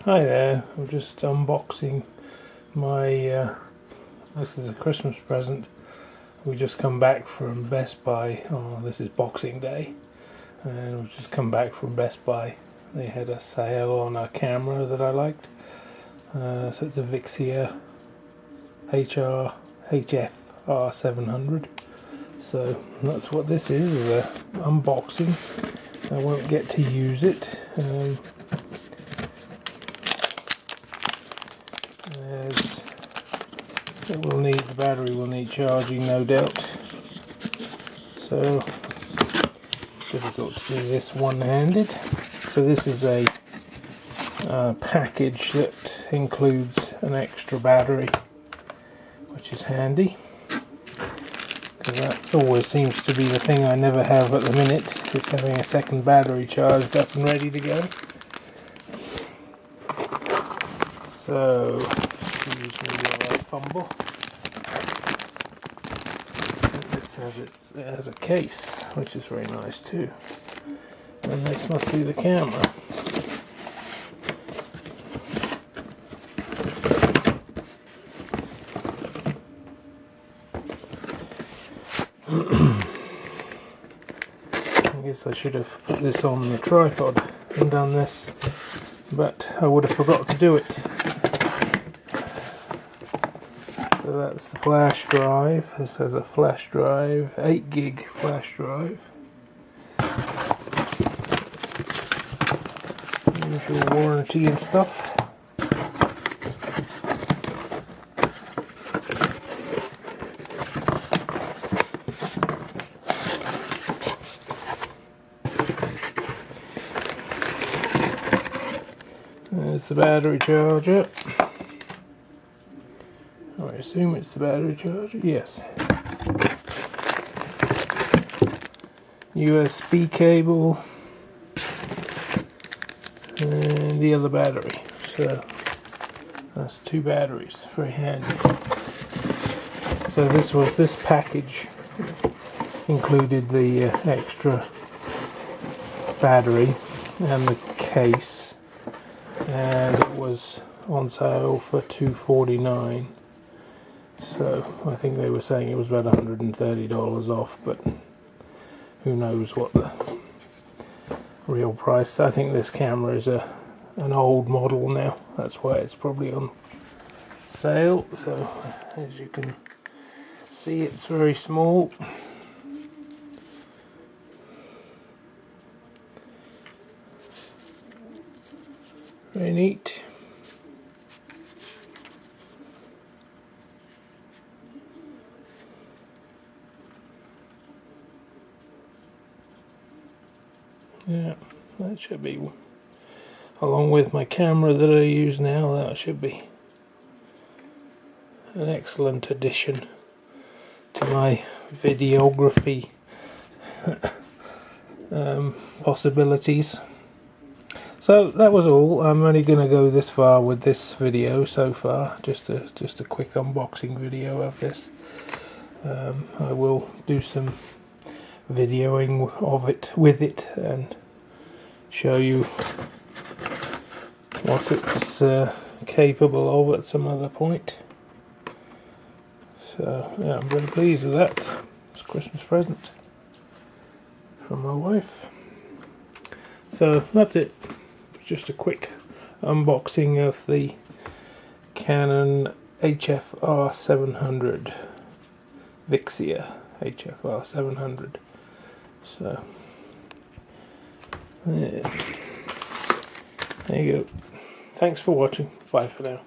Hi there, I'm just unboxing my, this is a Christmas present. We just come back from Best Buy. Oh, this is Boxing Day, and we've just come back from Best Buy. They had a sale on a camera that I liked. So it's a Vixia HFR 700. So that's what this is a unboxing. I won't get to use it. The battery will need charging, no doubt. So difficult to do this one-handed. So this is a package that includes an extra battery, which is handy, because that always seems to be the thing I never have at the minute, is having a second battery charged up and ready to go. So excuse me while I fumble. It has a case, which is very nice too. And this must be the camera. I guess I should have put this on the tripod and done this, but I would have forgot to do it. So that's the flash drive. This has a flash drive, 8 gig flash drive. Usual warranty and stuff. There's the battery charger. I assume it's the battery charger, yes. USB cable and the other battery. So that's 2 batteries, very handy. So this package included the extra battery and the case, and it was on sale for $249. So I think they were saying it was about $130 off, but who knows what the real price. I think this camera is an old model now, that's why it's probably on sale. So as you can see, it's very small. Very neat. Yeah, that should be, along with my camera that I use now, that should be an excellent addition to my videography possibilities. So that was all. I'm only going to go this far with this video so far, just a quick unboxing video of this. I will do some videoing of it with it and show you what it's capable of at some other point. So yeah, I'm very pleased with that. It's a Christmas present from my wife. So that's it. Just a quick unboxing of the Canon HFR 700, Vixia HFR 700. So yeah. There you go. Thanks for watching. Bye for now.